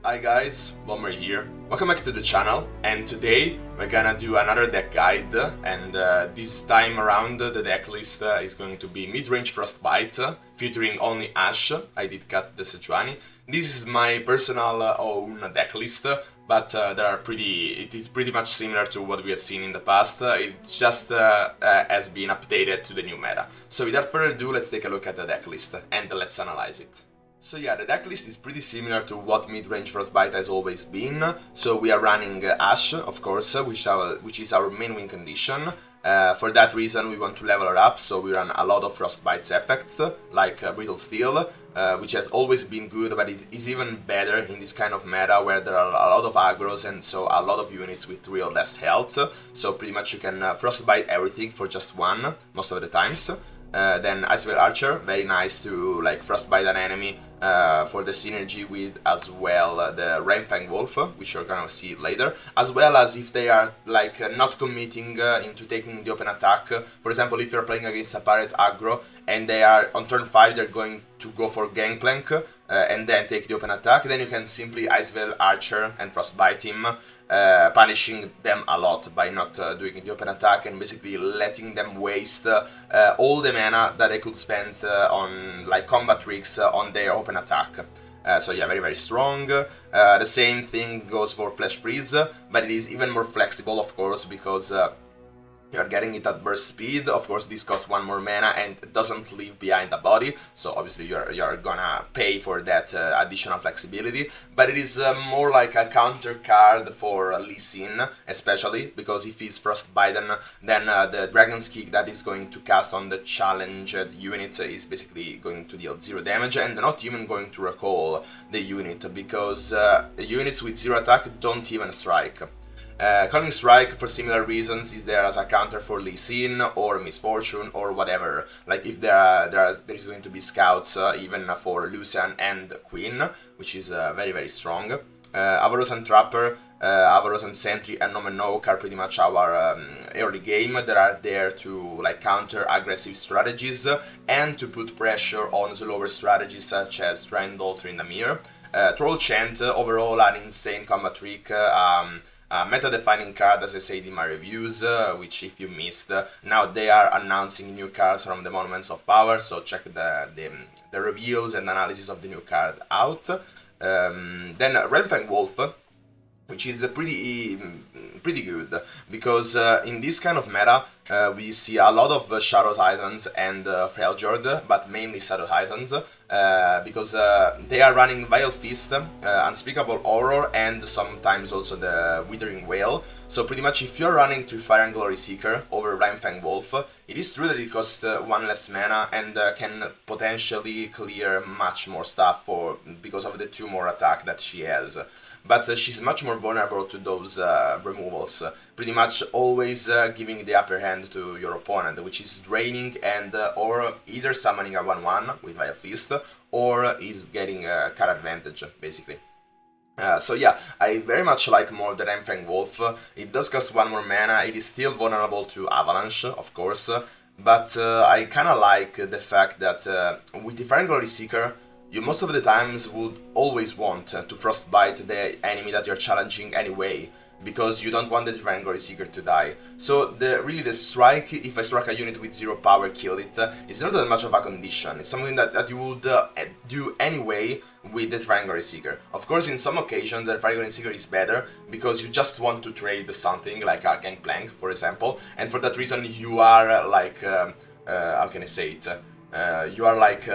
Hi guys, Bomber here. Welcome back to the channel, and today we're gonna do another deck guide, and this time around the deck list is going to be Midrange Frostbite, featuring only Ashe. I did cut the Sejuani. This is my personal own deck list, but it is pretty much similar to what we have seen in the past. It just has been updated to the new meta. So without further ado, let's take a look at the deck list and let's analyze it. So yeah, the deck list is pretty similar to what Midrange Frostbite has always been. So we are running Ashe, of course, which is our main win condition. For that reason we want to level her up, so we run a lot of Frostbite's effects, like Brittle Steel, which has always been good, but it is even better in this kind of meta where there are a lot of aggros and so a lot of units with 3 or less health. So pretty much you can Frostbite everything for just 1, most of the times. Then Avaiable Archer, very nice to like Frostbite an enemy for the synergy with as well the Rainfang Wolf, which you're gonna see later, as well as if they are like not committing into taking the open attack. For example, if you're playing against a pirate aggro and they are on turn 5 they're going to go for Gangplank and then take the open attack, then you can simply Avaiable Archer and Frostbite him, punishing them a lot by not doing the open attack and basically letting them waste all the mana that they could spend on like combat tricks on their open attack. So yeah, very strong. The same thing goes for Flash Freeze, but it is even more flexible, of course, because you're getting it at burst speed. Of course, this costs 1 more mana and doesn't leave behind a body, so obviously you're gonna pay for that additional flexibility. But it is more like a counter card for Lee Sin, especially because if he's Frostbiten, then the Dragon's Kick that is going to cast on the challenged unit is basically going to deal 0 damage and not even going to recall the unit, because units with 0 attack don't even strike. Calling Strike, for similar reasons, is there as a counter for Lee Sin or Misfortune or whatever. Like if there is going to be scouts even for Lucian and Queen, which is very strong. Avaros and Trapper, Avaros and Sentry and Nomenok are pretty much our early game. They are there to like counter aggressive strategies and to put pressure on slower strategies such as Trendle, Tryndamere. Troll Chant, overall an insane combat trick. Meta-defining card, as I said in my reviews, which if you missed, now they are announcing new cards from the Monuments of Power, so check the reveals and analysis of the new card out. Then Rainfang Wolf, which is pretty good, because in this kind of meta we see a lot of Shadow Titans and Freljord, but mainly Shadow Titans, because they are running Vile Fist, Unspeakable Horror, and sometimes also the Withering Wail. So pretty much if you're running Trifire and Glory Seeker over Rainfang Wolf, it is true that it costs 1 less mana and can potentially clear much more stuff because of the 2 more attack that she has. But she's much more vulnerable to those removals, pretty much always giving the upper hand to your opponent, which is draining and or either summoning a 1/1 with Vile Fist, or is getting a card advantage, basically. So yeah, I very much like more the Rainfang Wolf. It does cost 1 more mana, it is still vulnerable to Avalanche, of course, but I kinda like the fact that with Divine Glory Seeker, you most of the times would always want to Frostbite the enemy that you're challenging anyway, because you don't want the Divine Glory Seeker to die. So really the strike, if I strike a unit with 0 power, kill it, is not that much of a condition. It's something that you would do anyway with the Divine Glory Seeker. Of course, in some occasions the Divine Glory Seeker is better, because you just want to trade something, like a Gangplank, for example, and for that reason you are like, how can I say it, you are like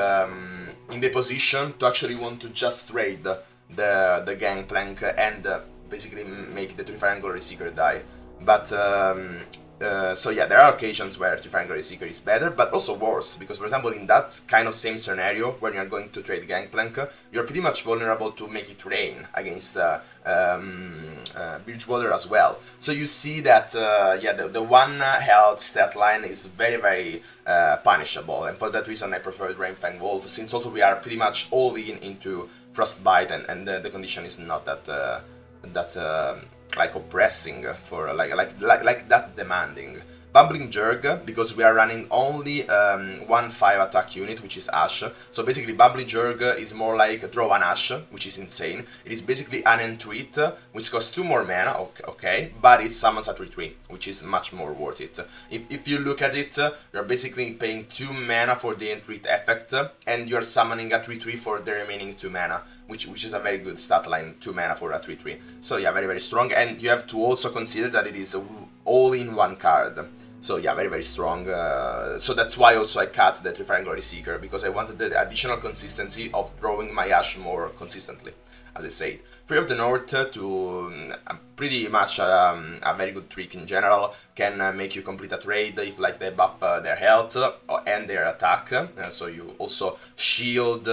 in the position to actually want to just trade the Gangplank and basically make the Trifire Glory Seeker die. But so yeah, there are occasions where Trifire Glory Seeker is better, but also worse, because for example in that kind of same scenario, when you're going to trade Gangplank, you're pretty much vulnerable to make it rain against Bilgewater as well. So you see that yeah, the 1 health stat line is very punishable, and for that reason I prefer Rainfang Wolf, since also we are pretty much all into Frostbite, and the condition is not that like oppressing for like that demanding. Bumbling Jerk, because we are running only 1/5 attack unit, which is Ashe. So basically Bumbling Jerk is more like draw an Ashe, which is insane. It is basically an entreat, which costs 2 more mana, okay, but it summons a 3/3, which is much more worth it. If you look at it, you're basically paying 2 mana for the entreat effect, and you're summoning a 3/3 for the remaining 2 mana, which is a very good stat line, 2 mana for a 3/3. So yeah, very, very strong, and you have to also consider that it is all in one card. So yeah, very, very strong. So that's why also I cut the Triangular Seeker, because I wanted the additional consistency of drawing my Ashe more consistently, as I said. Free of the North to pretty much a very good trick in general, can make you complete a trade if like they buff their health and their attack, so you also shield,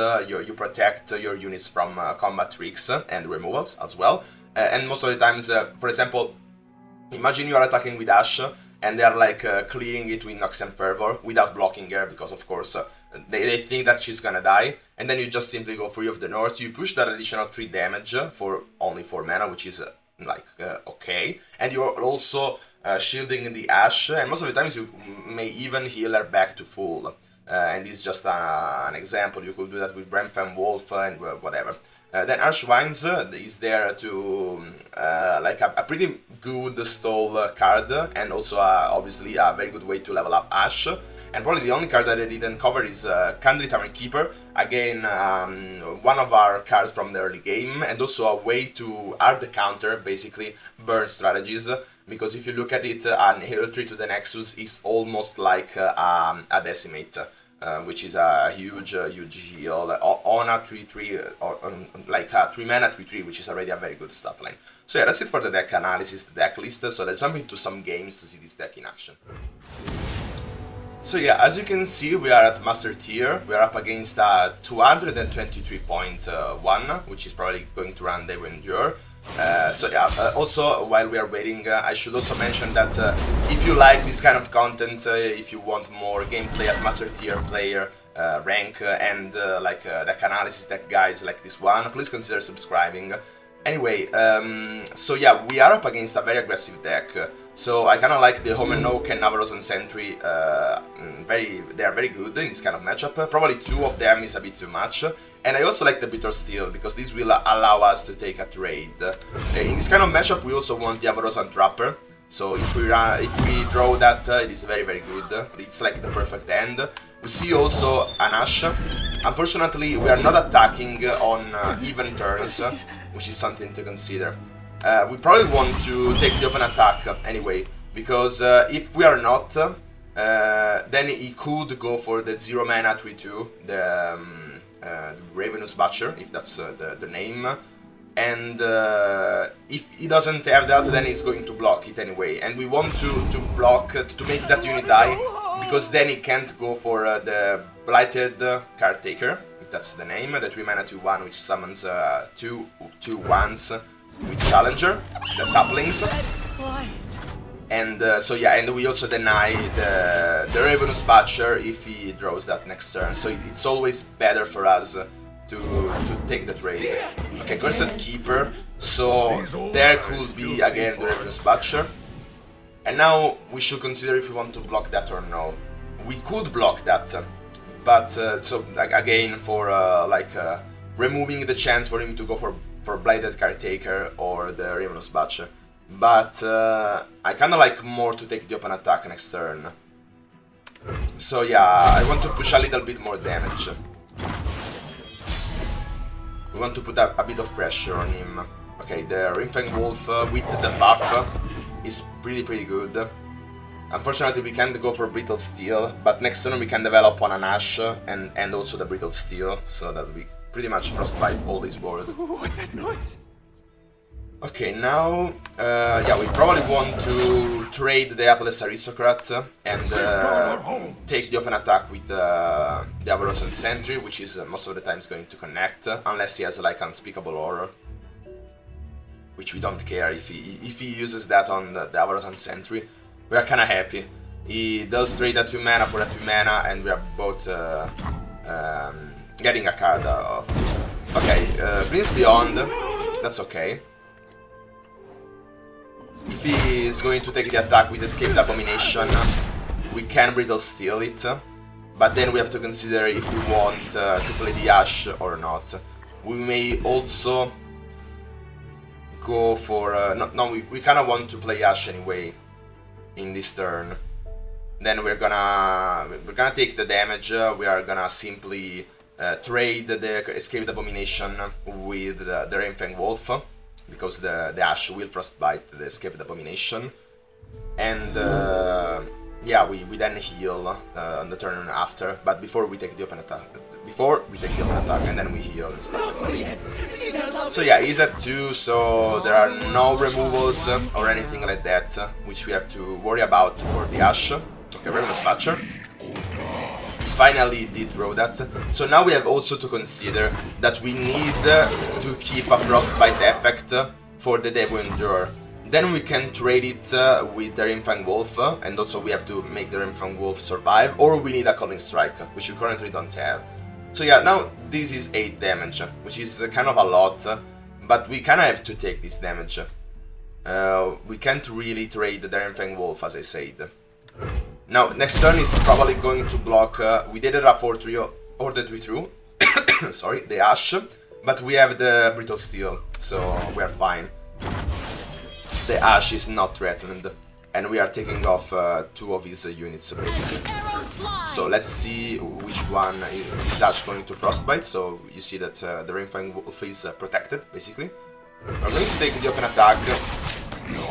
you protect your units from combat tricks and removals as well. And most of the times, for example, imagine you are attacking with Ashe, and they are like clearing it with Noxian Fervor without blocking her, because of course they think that she's gonna die, and then you just simply go Free of the North, you push that additional 3 damage for only 4 mana, which is okay, and you're also shielding the Ashe, and most of the times you may even heal her back to full, and it's just an example. You could do that with Bramfam Wolf and whatever. Then Archvines is there to like a pretty good stall card, and also obviously a very good way to level up Ashe. And probably the only card that I didn't cover is Candid Tavern Keeper. Again, one of our cards from the early game, and also a way to hard counter, basically, burn strategies. Because if you look at it, an heal tree to the Nexus is almost like a Decimate. Which is a huge heal on a 3/3, like a 3 mana 3/3, which is already a very good stat line. So yeah, that's it for the deck analysis, the deck list. So let's jump into some games to see this deck in action. So yeah, as you can see, we are at Master Tier. We are up against a 223.1, which is probably going to run Devo Endure. So yeah, also while we are waiting, I should also mention that if you like this kind of content, if you want more gameplay at Master Tier player rank and deck analysis, deck guides like this one, please consider subscribing. Anyway, so yeah, we are up against a very aggressive deck. So I kind of like the Homer Oak and Navarosan Sentry. They are very good in this kind of matchup. Probably 2 of them is a bit too much. And I also like the Bitter Steel, because this will allow us to take a trade. In this kind of matchup, we also want the Avarosan Trapper. So if we draw that, it is very, very good. It's like the perfect end. We see also an Ashe. Unfortunately, we are not attacking on even turns, which is something to consider. We probably want to take the open attack anyway, because if we are not, then he could go for the 0 mana 3/2, the Ravenous Butcher, if that's the name. And if he doesn't have that, then he's going to block it anyway. And we want to block, to make that unit die, because then he can't go for the Blighted Caretaker, if that's the name, the 3 mana 2/1, which summons 2 2/1s with Challenger, the Saplings. And so yeah, and we also deny the Ravenous Butcher if he draws that next turn. So it's always better for us to take the trade. Okay, Cursed Keeper. So there could be again the Ravenous Butcher. And now we should consider if we want to block that or no. We could block that, but so again for removing the chance for him to go for Blighted Caretaker or the Ravenous Butcher. But I kinda like more to take the open attack next turn. So yeah, I want to push a little bit more damage. We want to put a bit of pressure on him. Okay, the Rimfang Wolf with the buff is pretty good. Unfortunately, we can't go for Brittle Steel, but next turn we can develop on an Ashe and also the Brittle Steel, so that we pretty much Frostbite all this board. What's that noise? Okay, now, yeah, we probably want to trade the Appleless Aristocrat and take the open attack with the Avarosan Sentry, which is most of the times going to connect, unless he has like Unspeakable Horror, which we don't care if he uses that on the Avarosan Sentry. We are kinda happy. He does trade a 2 mana for a 2 mana, and we are both getting a card off. Okay, Prince Beyond, that's okay. If he is going to take the attack with Escaped Abomination, we can Brittle Steal it, but then we have to consider if we want to play the Ashe or not. We may also go for... we kind of want to play Ashe anyway in this turn. Then we're gonna take the damage. We are gonna simply trade the Escaped Abomination with the Rainfang Wolf, because the Ashe will Frostbite the Escaped Abomination. And yeah, we then heal on the turn after, but before we take the open attack. And then we heal and stuff like that. So yeah, he's at 2, so there are no removals or anything like that, which we have to worry about for the Ashe. Okay, Ravenous Butcher. Finally did draw that. So now we have also to consider that we need to keep a Frostbite effect for the Devo Endure. Then we can trade it with the Rainfang Wolf, and also we have to make the Rainfang Wolf survive, or we need a Calling Strike, which we currently don't have. So yeah, now this is 8 damage, which is kind of a lot, but we kind of have to take this damage. We can't really trade the Rainfang Wolf, as I said. Now, next turn is probably going to block, we did a 4-3 or the 3-2, sorry, the Ashe, but we have the Brittle Steel, so we are fine. The Ashe is not threatened, and we are taking off 2 of his units basically. So let's see which one is Ashe going to Frostbite. So you see that the Rainfang Wolf is protected basically. I'm going to take the open attack.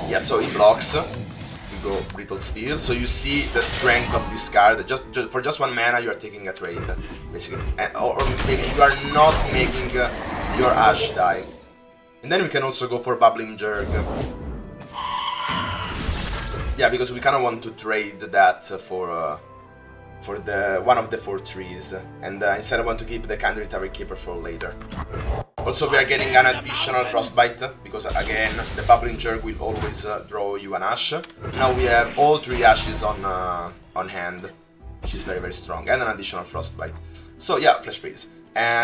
Yeah, so he blocks. We go Brittle Steel. So you see the strength of this card. For just 1 mana you are taking a trade basically, or maybe you are not making your Ashe die. And then we can also go for Bubbling Jerk. Yeah, because we kind of want to trade that for the one of the 4 trees, and instead I want to keep the Candid Tower Keeper for later. Also, we are getting an additional Frostbite, because again, the Bubbling Jerk will always draw you an Ashe. Now we have all 3 Ashes on hand, which is very, very strong, and an additional Frostbite. So yeah, Flash Freeze.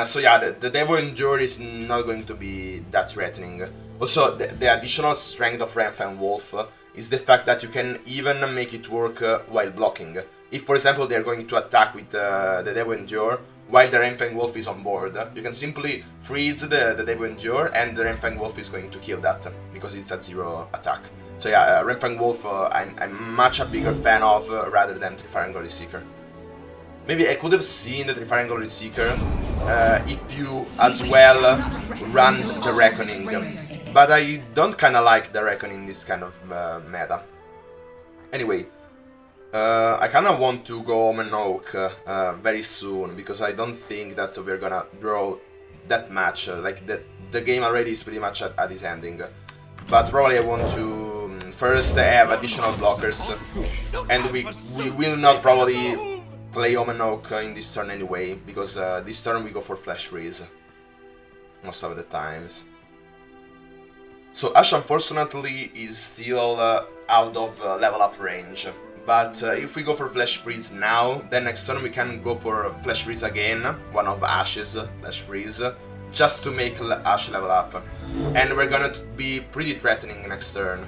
So yeah, the Devo Endure is not going to be that threatening. Also, the additional strength of Rainfang Wolf is the fact that you can even make it work while blocking. If, for example, they are going to attack with the Devo Endure while the Rainfang Wolf is on board, you can simply freeze the Devo Endure and the Rainfang Wolf is going to kill that, because it's at 0 attack. So yeah, Rainfang Wolf I'm much a bigger fan of rather than Trifarian Glory Seeker. Maybe I could have seen the Trifarian Glory Seeker if you as well run the Reckoning. But I don't kinda like the Reckoning in this kind of meta. Anyway, I kinda want to go Omen Oak very soon, because I don't think that we're gonna draw that much. Like, the game already is pretty much at its ending. But probably I want to first have additional blockers, and we will not probably play Omen Oak in this turn anyway, because this turn we go for Flash Freeze most of the times. So Ashe unfortunately is still out of level up range, but if we go for Flash Freeze now, then next turn we can go for Flash Freeze again, one of Ashe's Flash Freeze, just to make Ashe level up, and we're gonna be pretty threatening next turn.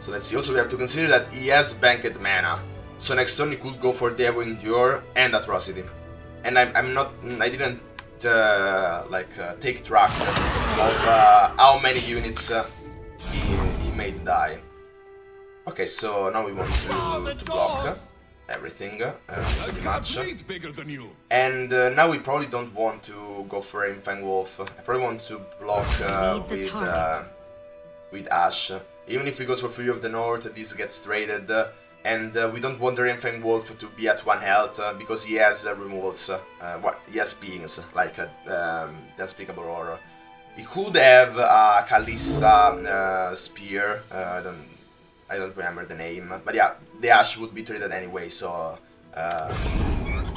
So let's see, also we have to consider that he has banked mana, so next turn he could go for Devo Endure and Atrocity, and I didn't take track of how many units he made die. Okay, so now we want to block everything pretty much, and now we probably don't want to go for Rainfang Wolf. I probably want to block with Ashe. Even if he goes for Fury of the North, this gets traded. And we don't want the Rainfang Wolf to be at 1 health because he has removals. He has beings, like the Unspeakable Horror. He could have a Callista Spear, I don't remember the name, but yeah, the Ashe would be traded anyway, so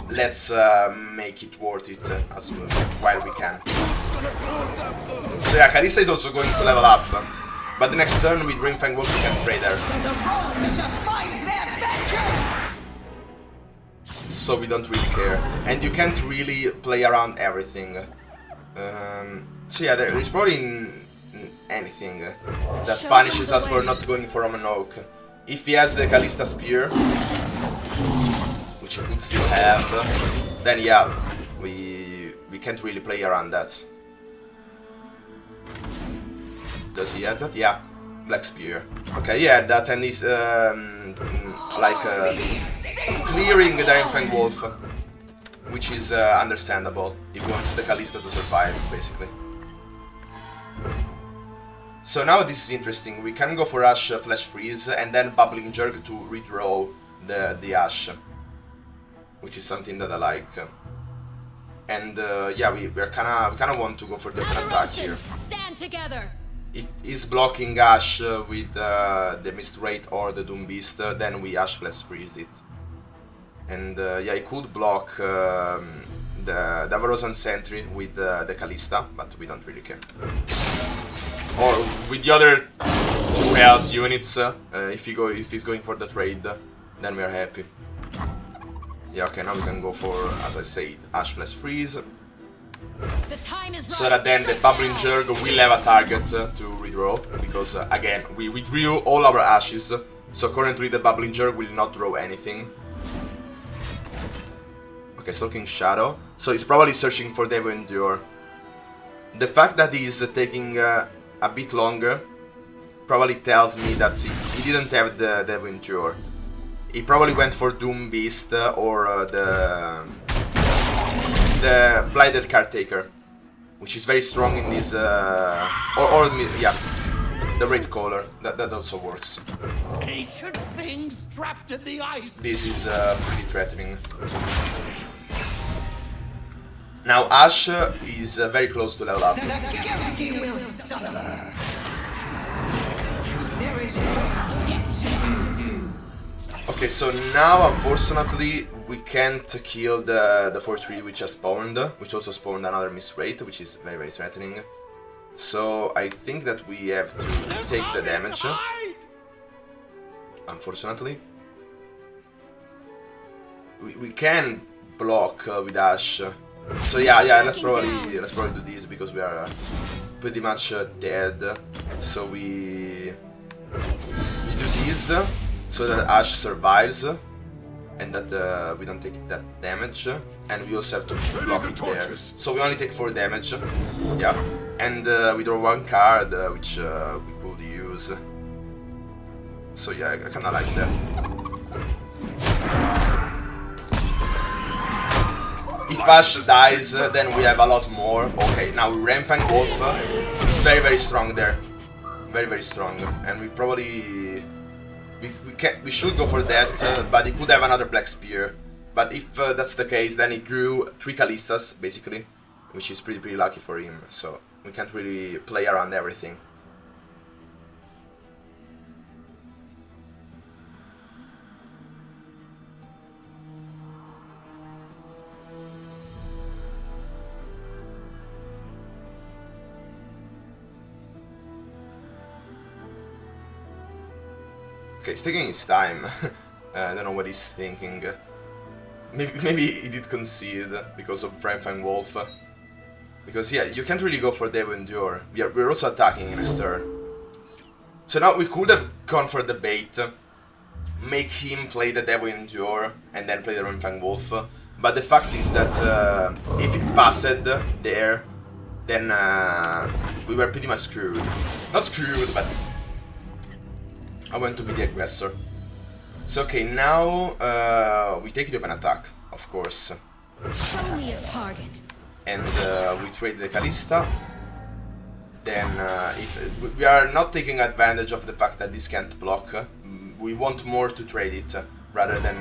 let's make it worth it as well, while we can. So yeah, Callista is also going to level up, but the next turn with Rainfang Wolf we can trade her. So we don't really care, and you can't really play around everything. So yeah, there is probably anything that punishes us for not going for Omen Oak. If he has the Kalista Spear, which he could still have, then yeah, we can't really play around that. Does he has that? Yeah, Black Spear. Okay, yeah, that and he's like clearing the Infang Wolf, which is understandable. He wants the Kalista to survive, basically. So now this is interesting. We can go for Ashe Flash Freeze and then Bubbling Jerk to redraw the Ashe, which is something that I like. And yeah, we kinda want to go for the attack here. Stand together. If he's blocking Ashe with the Mist Wraith or the Doom Beast, then we Ashe Flash Freeze it. And yeah, he could block the Avarosan Sentry with the Kalista, but we don't really care. Or with the other two health units, if he's going for the trade, then we are happy. Yeah, okay, now we can go for, as I said, Ashe Flash Freeze. So that then the Bubbling Jerk will have a target to redraw, because again, we withdrew all our Ashes, so currently the Bubbling Jerk will not draw anything. Okay, Sulking Shadow, so he's probably searching for Devo Endure. The fact that he's taking a bit longer probably tells me that he didn't have the Devo Endure. He probably went for Doom Beast or the Blighted Caretaker, which is very strong in this, yeah, the Wraith Caller, that also works. Ancient things trapped in the ice. This is pretty threatening. Now Ashe is very close to level up. Okay, so now unfortunately we can't kill the 4-3 which has spawned, which also spawned another Mist Wraith, which is very, very threatening. So I think that we have to take the damage, unfortunately. We can block with Ashe. So yeah, let's probably do this because we are pretty much dead. So we do this so that Ashe survives and that we don't take that damage, and we also have to block it there. So we only take 4 damage. Yeah, and we draw 1 card which we could use. So yeah, I kinda like that. If Ashe dies, then we have a lot more. Okay, now Renfang Wolf is very, very strong there. Very, very strong. And we probably... We should go for that, but he could have another Black Spear. But if that's the case, then he drew 3 Kalistas, basically. Which is pretty lucky for him. So we can't really play around everything. Okay, he's taking his time. I don't know what he's thinking. Maybe he did concede because of Renfang Wolf. Because yeah, you can't really go for Devo Endure. We're also attacking in his turn. So now we could have gone for the bait, make him play the Devo Endure and then play the Renfang Wolf. But the fact is that if it passed there, then we were pretty much screwed. Not screwed, but I want to be the aggressor. So okay, now we take the open attack, of course. Show me a target. And we trade the Kalista. Then if we are not taking advantage of the fact that this can't block, we want more to trade it rather than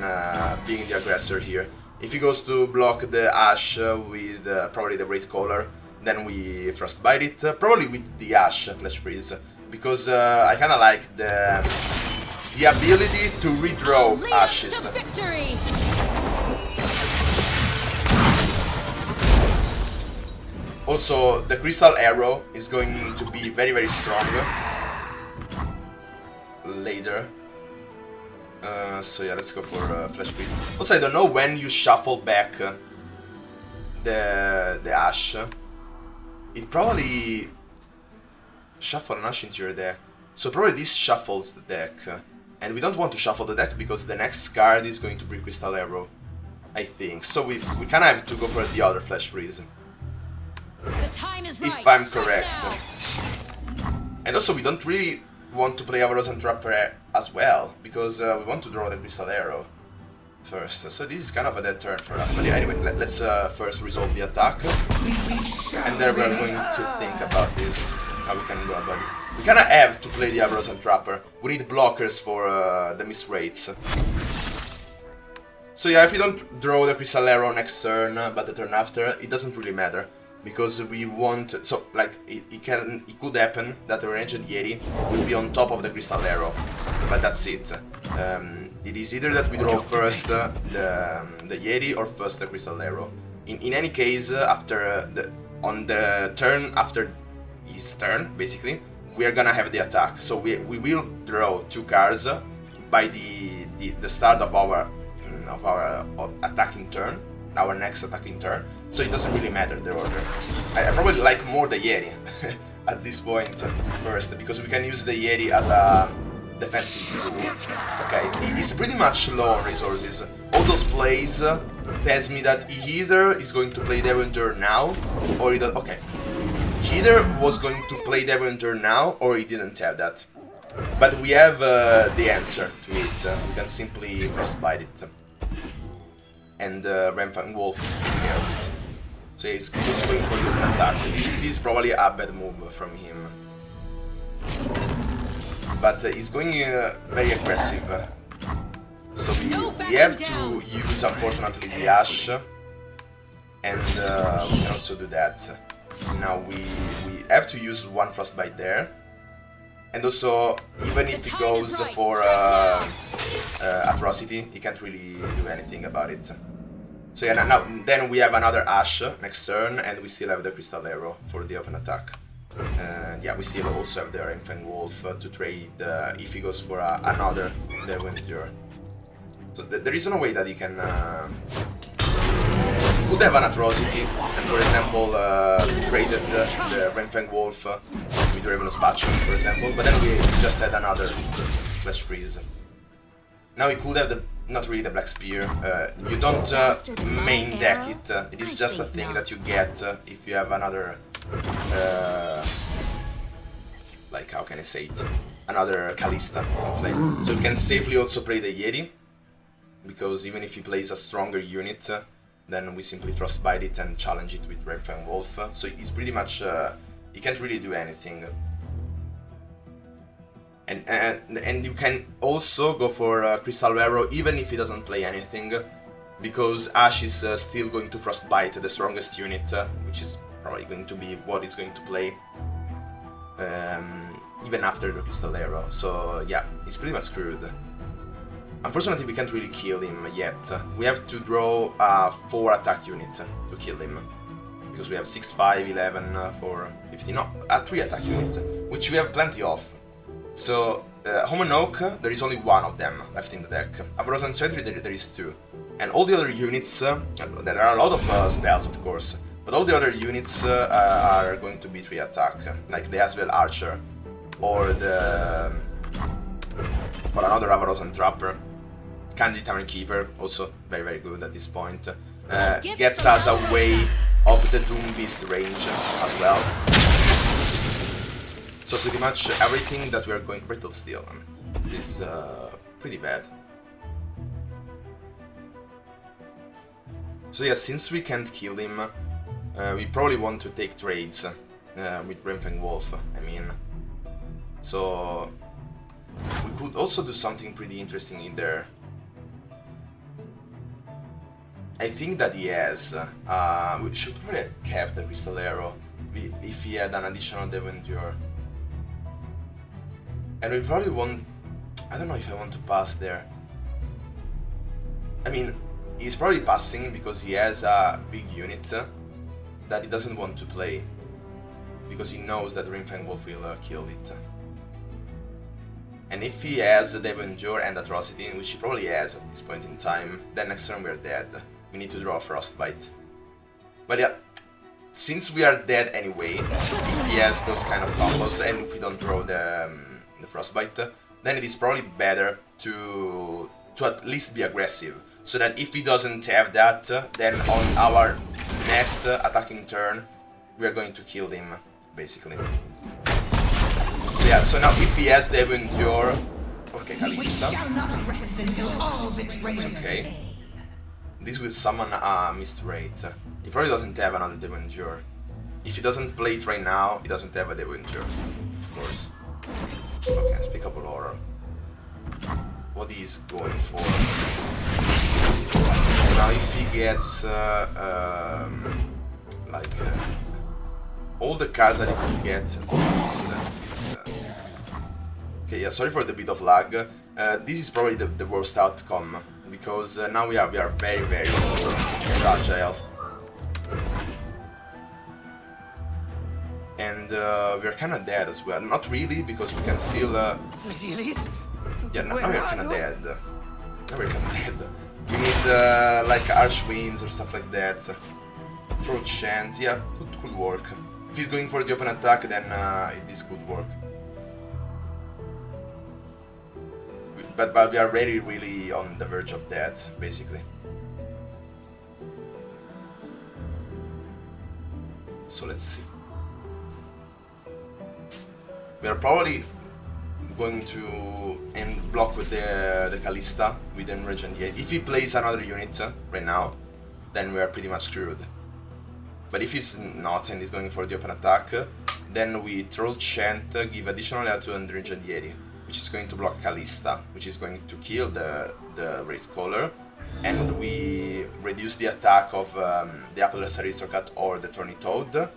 being the aggressor here. If he goes to block the Ashe with probably the Wraith Caller, then we Frostbite it, probably with the Ashe Flash Freeze. Because I kinda like the ability to redraw Ashes. Also, the Crystal Arrow is going to be very, very strong later. So yeah, let's go for Flash Freeze. Also, I don't know when you shuffle back the Ashe. It probably... shuffle an Ashe into your deck. So probably this shuffles the deck. And we don't want to shuffle the deck because the next card is going to be Crystal Arrow, I think. So we kind of have to go for the other Flash Freeze. The time is right. If I'm Strike correct. now. And also we don't really want to play Avaros and Trapper as well, because we want to draw the Crystal Arrow first. So this is kind of a dead turn for us. But yeah, anyway, let's first resolve the attack. And then we're going to think about this, how we can go about this. We kind of have to play the Avaros and Trapper. We need blockers for the miss rates. So yeah, if we don't draw the Crystal Arrow next turn, but the turn after, it doesn't really matter. Because we want, so like it could happen that the ranged Yeti will be on top of the Crystal Arrow, but that's it. It is either that we draw first the Yeti or first the Crystal Arrow. In any case, after on the turn after his turn, basically, we are gonna have the attack. So we will draw 2 cards by the start of our attacking turn, our next attacking turn. So it doesn't really matter the order. I probably like more the Yeti at this point first, because we can use the Yeti as a defensive tool. Okay, he's pretty much low on resources. All those plays tells me that he either is going to play Devil Endure now, or he does. Okay, he either was going to play Devil Endure now, or he didn't have that. But we have the answer to it. We can simply Frostbite it. And Renfang Wolf care of it. So he's going for the attack. This is probably a bad move from him. But he's going very aggressive. So we have to use, unfortunately, the Ashe. And we can also do that. Now we have to use 1 Frostbite there. And also, even if he goes for Atrocity, he can't really do anything about it. So yeah, then we have another Ashe next turn, and we still have the Crystal Arrow for the open attack. And yeah, we still also have the Renfang Wolf to trade if he goes for another Devil Endure. So there is no way that he can... he could have an Atrocity, and for example, traded the Renfang Wolf with the Ravenous Butcher, for example, but then we just had another Flash Freeze. Now he could have not really the Black Spear. You don't main deck it. It is just a thing that you get if you have another... like, how can I say it? Another Kalista. So you can safely also play the Yeti, because even if he plays a stronger unit, then we simply Frostbite it and challenge it with Renfang Wolf. So he's pretty much... he can't really do anything. And you can also go for Crystal Arrow even if he doesn't play anything, because Ashe is still going to Frostbite the strongest unit, which is probably going to be what he's going to play even after the Crystal Arrow. So yeah, he's pretty much screwed. Unfortunately, we can't really kill him yet. We have to draw a 4 attack unit to kill him, because we have 6, 5, 11, 4, 15, no, a 3 attack unit, which we have plenty of. So, Home and Oak, there is only 1 of them left in the deck. Avaros and Sentry, there is 2. And all the other units, there are a lot of spells, of course, but all the other units are going to be 3 attack, like the Aswell Archer, or the... or another Avaros and Trapper. Candy Tavern Keeper, also very very good at this point. Gets us away of the Doom Beast range as well. So pretty much everything that we are going... Brittle Steel is pretty bad. So yeah, since we can't kill him, we probably want to take trades with Renfang Wolf, I mean. So we could also do something pretty interesting in there. I think that he has. We should probably have kept the Crystal Arrow if he had an additional Devil Endure. And we probably won't... I don't know if I want to pass there. I mean, he's probably passing because he has a big unit that he doesn't want to play, because he knows that Renfang Wolf will kill it. And if he has Devil Endure and Atrocity, which he probably has at this point in time, then next turn we're dead. We need to draw a Frostbite. But yeah, since we are dead anyway, if he has those kind of combos and if we don't throw the Frostbite, then it is probably better to at least be aggressive. So that if he doesn't have that, then on our next attacking turn, we are going to kill him, basically. So yeah, so now if he has the Endure... Okay, Kalista. It's okay. This will summon a Mist Wraith. He probably doesn't have another Devil Endure. If he doesn't play it right now, he doesn't have a Devil Endure, of course. Okay, Unspeakable Horror. What he's going for? So now if he gets all the cards that he could get, okay, yeah, sorry for the bit of lag. This is probably the worst outcome, because now we are very, very fragile. And we're kinda dead as well. Not really, because we can still... yeah, now we're kinda dead. Now we're kinda dead. We need like Arch Winds or stuff like that. Throw Chant, yeah, could work. If he's going for the open attack, then this could work. But we are really on the verge of death, basically. So let's see. We are probably going to block with the Kalista with Enrage and Yet. If he plays another unit right now, then we are pretty much screwed. But if he's not and he's going for the open attack, then we Troll Chant, give additional layer to Enrage and Yeti, which is going to block Kalista, which is going to kill the Wraith Caller, and we reduce the attack of the Appleless Aristocrat or the Thorny Toad.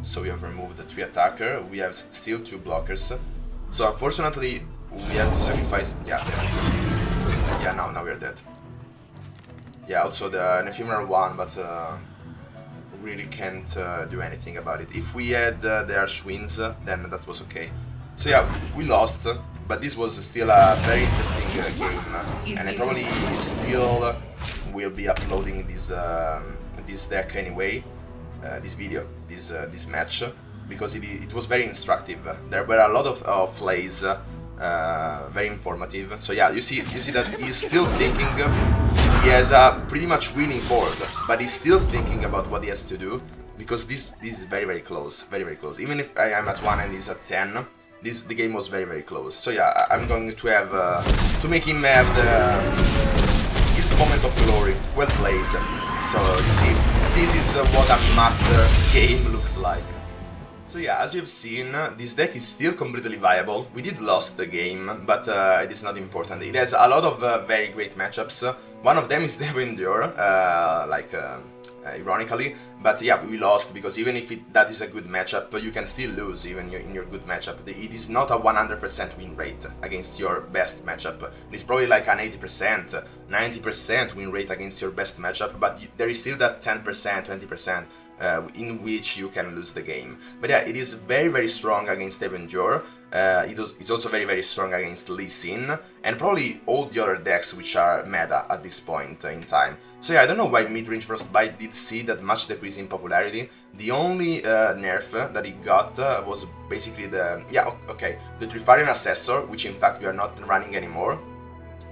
So we have removed the 3 attacker, we have still 2 blockers. So unfortunately we have to sacrifice... yeah, now we are dead. Yeah, also an ephemeral one, but really can't do anything about it. If we had the Arch Winds, then that was okay. So yeah, we lost, but this was still a very interesting game, and I probably still will be uploading this deck anyway, this video, this match, because it was very instructive. There were a lot of plays, very informative. So yeah, you see that he's still thinking. He has a pretty much winning board, but he's still thinking about what he has to do, because this is very close, very close. Even if I am at 1 and he's at 10, the game was very close. So yeah, I'm going to have to make him have his moment of glory. Well played. So you see, this is what a master game looks like. So yeah, as you've seen, this deck is still completely viable. We did lose the game, but it is not important. It has a lot of very great matchups. One of them is Devil Endure, ironically, but yeah, we lost because even if that is a good matchup, you can still lose even in your good matchup. It is not a 100% win rate against your best matchup. It's probably like an 80%, 90% win rate against your best matchup, but there is still that 10%, 20% in which you can lose the game. But yeah, it is very strong against Devil Endure. It's also very strong against Lee Sin, and probably all the other decks which are meta at this point in time. So yeah, I don't know why Midrange Frostbite did see that much decrease in popularity. The only nerf that it got was basically the Trifarian Assessor, which in fact we are not running anymore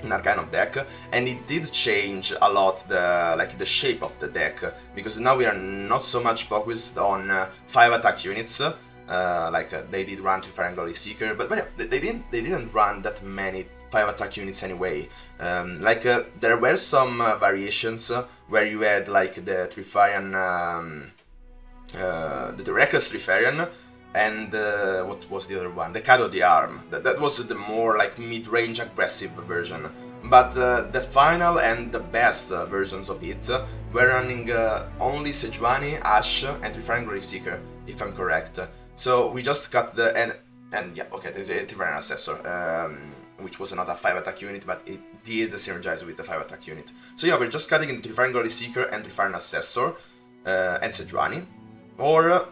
in our kind of deck, and it did change a lot the shape of the deck, because now we are not so much focused on 5 attack units. They did run Trifarian Glory Seeker, but yeah, they didn't run that many 5 attack units anyway. There were some variations where you had like the Trifarian, the Reckless Trifarian, and what was the other one? The Cat of the Arm. That was the more like mid-range aggressive version. But the final and the best versions of it were running only Sejuani, Ashe, and Trifarian Glory Seeker, if I'm correct. So we just cut the and yeah, okay, the Trifarian Assessor, which was not a 5 attack unit, but it did synergize with the 5 attack unit. So yeah, we're just cutting in Trifarian Glory Seeker and Trifarian Assessor and Sejuani, or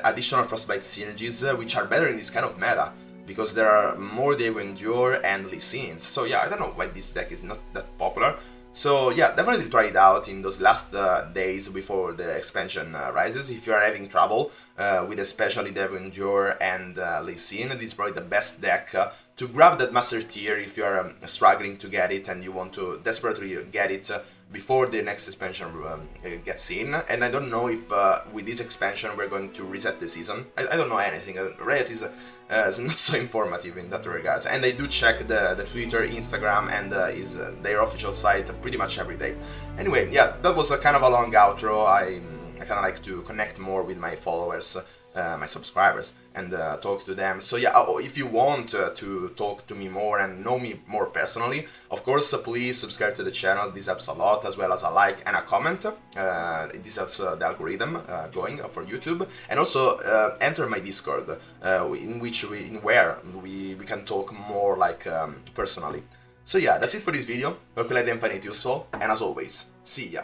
additional Frostbite synergies, which are better in this kind of meta, because there are more Devil Endure and Lee Sins. So yeah, I don't know why this deck is not that popular. So yeah, definitely try it out in those last days before the expansion rises. If you are having trouble with especially Devon Endure and Lee Sin, this is probably the best deck to grab that Master Tier if you are struggling to get it and you want to desperately get it before the next expansion gets in. And I don't know if with this expansion we're going to reset the season. I don't know anything. Riot is not so informative in that regards, and I do check the Twitter, Instagram, and their official site pretty much every day. Anyway, yeah, that was a kind of a long outro. I kind of like to connect more with my followers, my subscribers, and talk to them. So yeah, if you want to talk to me more and know me more personally, of course, please subscribe to the channel. This helps a lot, as well as a like and a comment. This helps the algorithm going for YouTube, and also enter my Discord, where we can talk more like personally. So yeah, that's it for this video. Hope you like and find it useful, and as always, see ya.